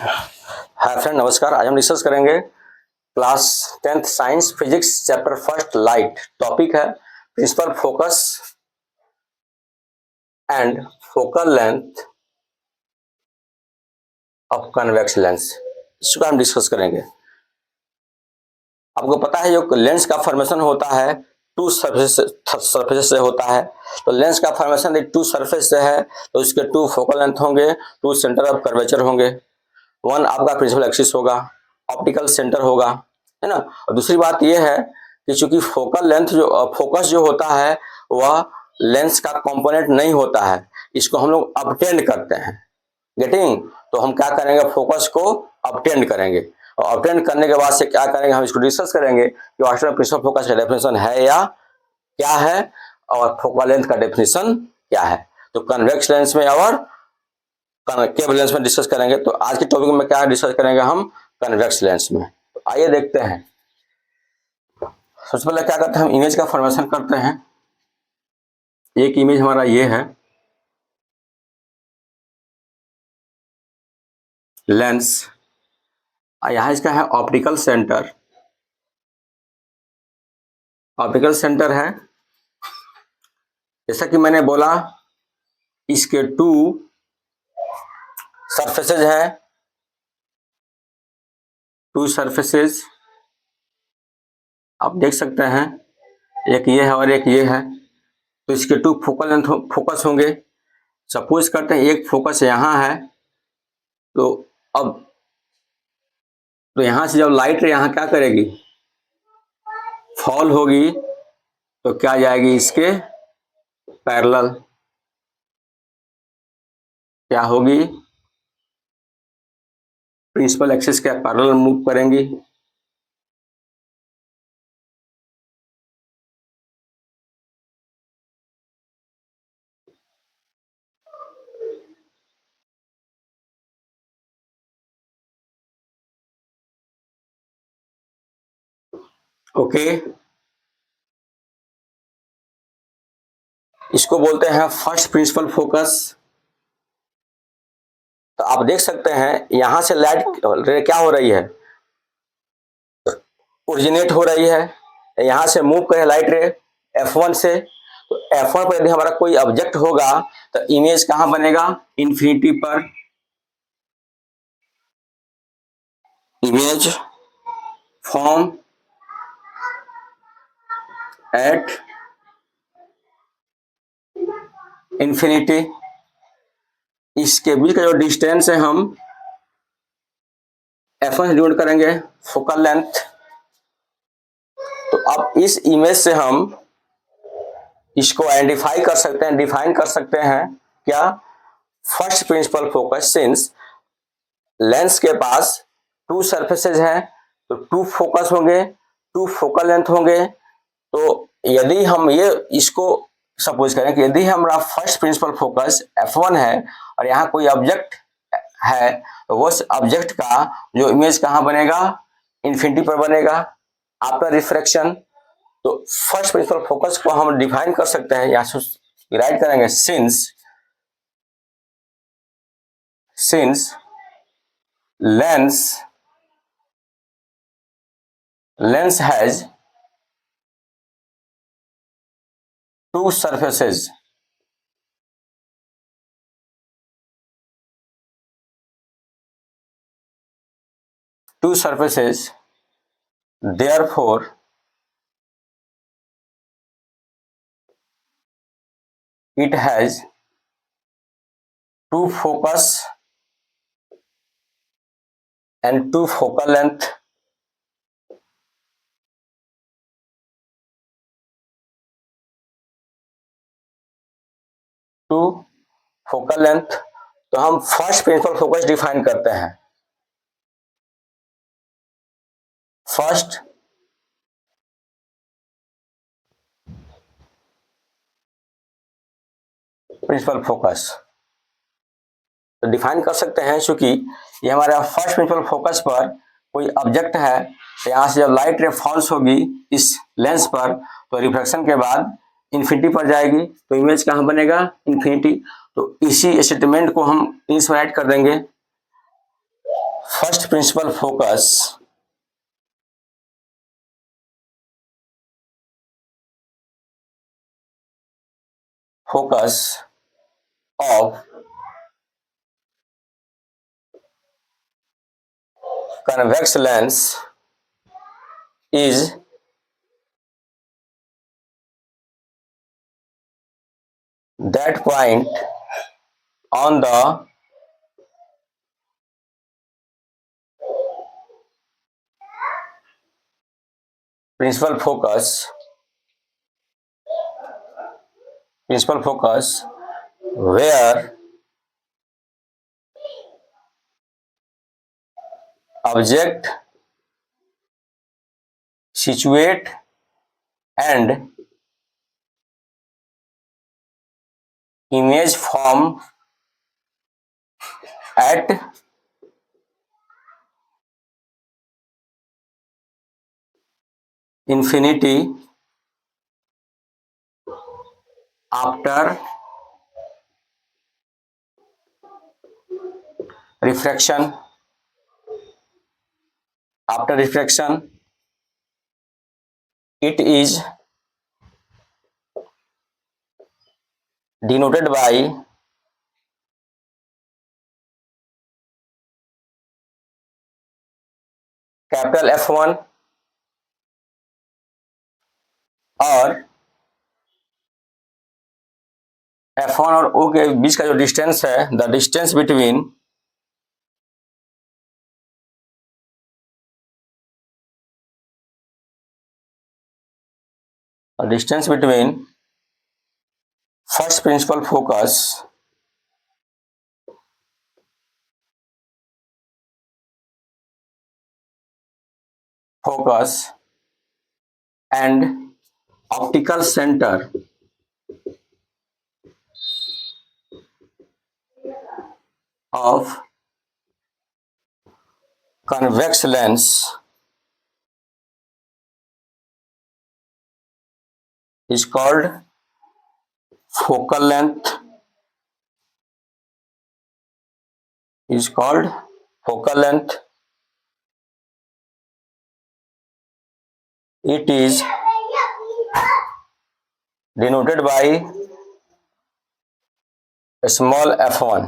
Hi friend, नमस्कार। आज हम डिस्कस करेंगे class 10th science physics chapter first light. Topic है principal focus and focal length of convex lens. इसको हम डिस्कस करेंगे। आपको पता है जो लेंस का फॉर्मेशन होता है टू सरफेस से होता है। तो लेंस का फॉर्मेशन टू सरफेस से है तो इसके टू फोकल लेंथ होंगे, टू सेंटर ऑफ कर्वेचर होंगे। वन आपका प्रिंसिपल एक्सिस होगा, ऑप्टिकल सेंटर होगा, है ना। और दूसरी बात यह है कि चूंकि फोकल लेंथ फोकस जो होता है वह लेंस का कंपोनेंट नहीं होता है, इसको हम लोग ऑब्टेंड करते हैं। गेटिंग? तो हम क्या करेंगे, फोकस को ऑब्टेंड करेंगे और ऑब्टेंड करने के बाद से क्या करेंगे, हम इसको डिस्कस करेंगे कि वास्तव में प्रिंसिपल फोकस का डेफिनेशन है या क्या है और फोकल लेंथ का डेफिनेशन क्या है। तो कन्वेक्स लेंस में और केव लेंस में डिस्कस करेंगे। तो आज के टॉपिक में क्या डिस्कस करेंगे हम, कन्वेक्स लेंस में। तो आइए देखते हैं। सबसे पहले क्या करते हैं, हम इमेज का फॉर्मेशन करते हैं। एक इमेज हमारा ये है लेंस, यहाँ इसका है ऑप्टिकल सेंटर। ऑप्टिकल सेंटर है, जैसा कि मैंने बोला इसके टू सरफेसेज हैं, टू सरफेसेज आप देख सकते हैं, एक ये है और एक ये है। तो इसके टू फोकल लेंथ फोकस होंगे। सपोज करते हैं एक फोकस यहाँ है, तो अब तो यहाँ से जब लाइट यहाँ क्या करेगी, फॉल होगी, तो क्या जाएगी इसके पैरेलल, क्या होगी, प्रिंसिपल एक्सिस के पैरेलल मूव करेंगी। ओके, इसको बोलते हैं फर्स्ट प्रिंसिपल फोकस। तो आप देख सकते हैं यहां से लाइट क्या हो रही है, ओरिजिनेट हो रही है, यहां से मूव करे लाइट रे F1 से। तो F1 पर यदि हमारा कोई ऑब्जेक्ट होगा तो इमेज कहां बनेगा, इन्फिनिटी पर। Image form at infinity. इसके बीच का जो डिस्टेंस है हम F1 से डिनोट करेंगे फोकल लेंथ। तो अब इस इमेज से हम इसको आइडेंटिफाई कर सकते हैं, डिफाइन कर सकते हैं क्या, first principal focus. Since lens के पास टू सरफेसेज हैं तो टू फोकस होंगे, टू फोकल लेंथ होंगे। तो यदि हम ये इसको सपोज करें कि यदि हमारा फर्स्ट प्रिंसिपल फोकस F1 है और यहाँ कोई ऑब्जेक्ट है, तो उस ऑब्जेक्ट का जो इमेज कहाँ बनेगा, इन्फिनिटी पर बनेगा आफ्टर रिफ्रैक्शन। तो फर्स्ट प्रिंसिपल फोकस को हम डिफाइन कर सकते हैं, यहाँ से राइट करेंगे since lens has two surfaces, therefore it has two focus and two focal length. Two focal length. तो हम फर्स्ट प्रिंसिपल फोकस डिफाइन करते हैं। फर्स्ट प्रिंसिपल फोकस तो डिफाइन कर सकते हैं, क्योंकि ये हमारा फर्स्ट प्रिंसिपल फोकस पर कोई ऑब्जेक्ट है, तो यहाँ से जब लाइट रे फॉल्स होगी इस लेंस पर, तो रिफ्लेक्शन के बाद इन्फिनिटी पर जाएगी, तो इमेज कहाँ बनेगा, इन्फिनिटी। तो इसी स्टेटमेंट को हम इसमें ऐड कर देंगे। First principal focus of convex lens is that point on the principal focus where object situate and image form at infinity after refraction. It is denoted by capital F1 और F1 और O के बीच का जो distance है, the distance between first principal focus and optical center of convex lens is called focal length. It is denoted by small f1.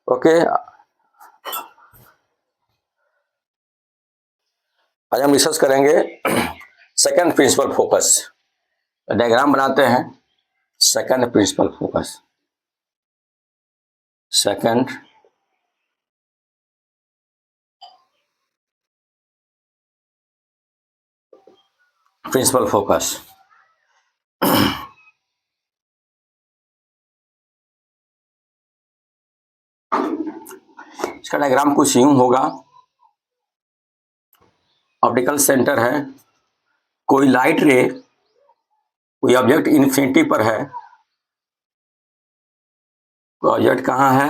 Okay, आज हम discuss करेंगे second principal focus. Diagram बनाते हैं। Second principal focus, second principal focus. इसका diagram कुछ यूं होगा। Optical centre है, कोई लाइट रे, कोई ऑब्जेक्ट इन्फिनिटी पर है। ऑब्जेक्ट कहाँ है?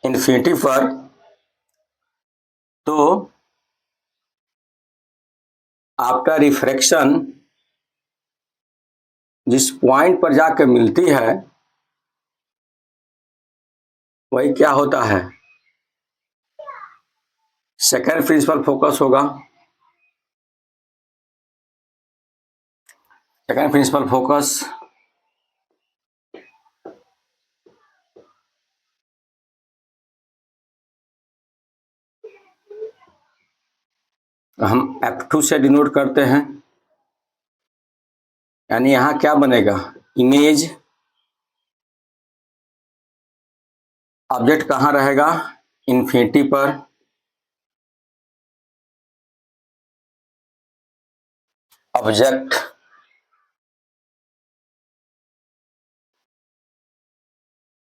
इन्फिनिटी पर। तो आपका रिफ्रैक्शन जिस पॉइंट पर जाकर मिलती है वही क्या होता है? सेकंड प्रिंसिपल फोकस होगा। सेकंड प्रिंसिपल फोकस हम F2 से डिनोट करते हैं। यानी यहां क्या बनेगा? इमेज ऑब्जेक्ट कहां रहेगा? इन्फिनिटी पर। Object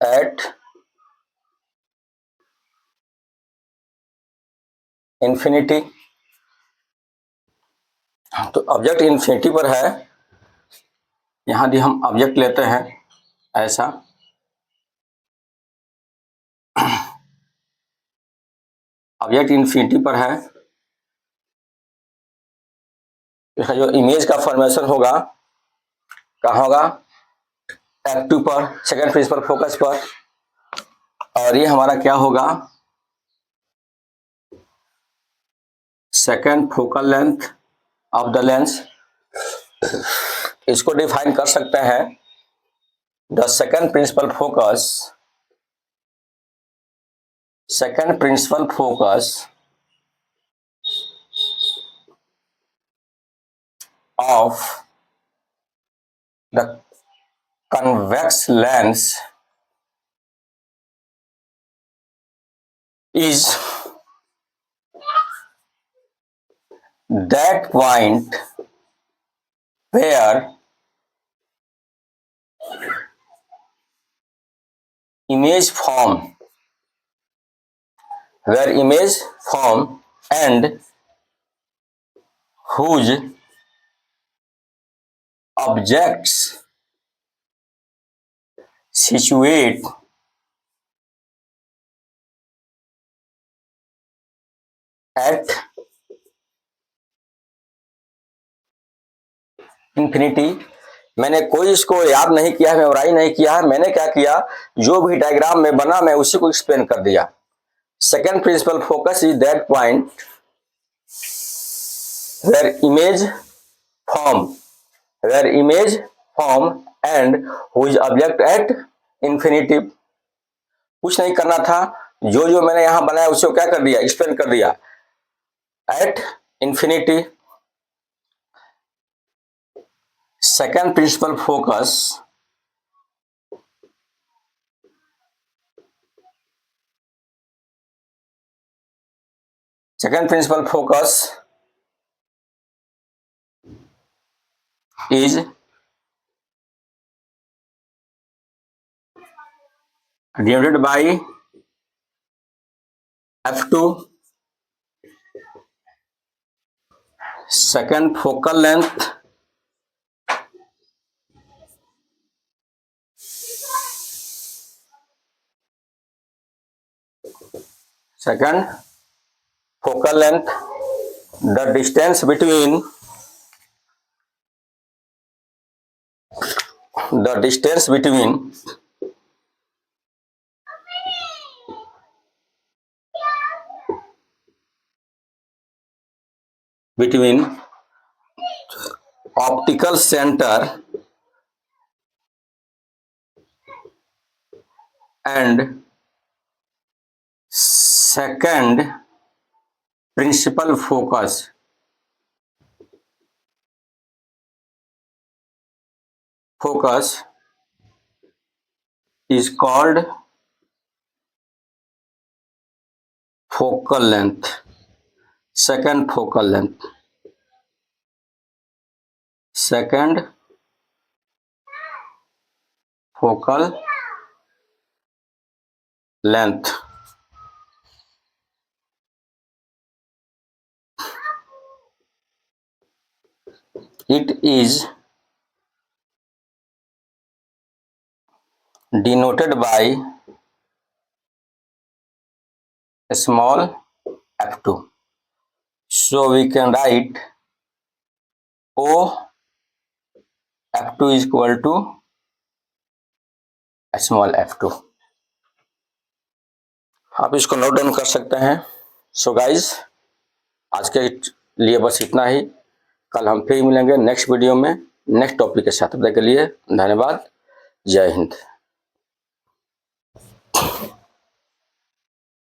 at infinity. तो ऑब्जेक्ट इन्फिनिटी पर है। यहां भी हम ऑब्जेक्ट लेते हैं ऐसा। ऑब्जेक्ट इन्फिनिटी पर है। इसका जो इमेज का फॉर्मेशन होगा कहाँ होगा? F2 पर, सेकंड प्रिंसिपल फोकस पर। और ये हमारा क्या होगा, second focal length of the lens. इसको डिफाइन कर सकते हैं, the second principal focus of the convex lens is that point where image form and whose objects situate at infinity. मैंने कोई इसको याद नहीं किया है, मेमोराइज नहीं किया है। मैंने क्या किया, जो भी डायग्राम में बना मैं उसी को एक्सप्लेन कर दिया। Second principal focus is that point where image form and whose object at infinity. कुछ नहीं करना था, जो जो मैंने यहां बनाया उसको क्या कर दिया, एक्सप्लेन कर दिया। At infinity, second principal focus is denoted by f2, second focal length the distance between optical center and second principal focus is called focal length, second focal length it is denoted by small f2. So we can write O f2 is equal to small f2. आप इसको note down कर सकते हैं। So guys, आज के लिए बस इतना ही। कल हम फिर मिलेंगे नेक्स्ट वीडियो में नेक्स्ट टॉपिक के साथ। तब तक के लिए धन्यवाद। जय हिंद।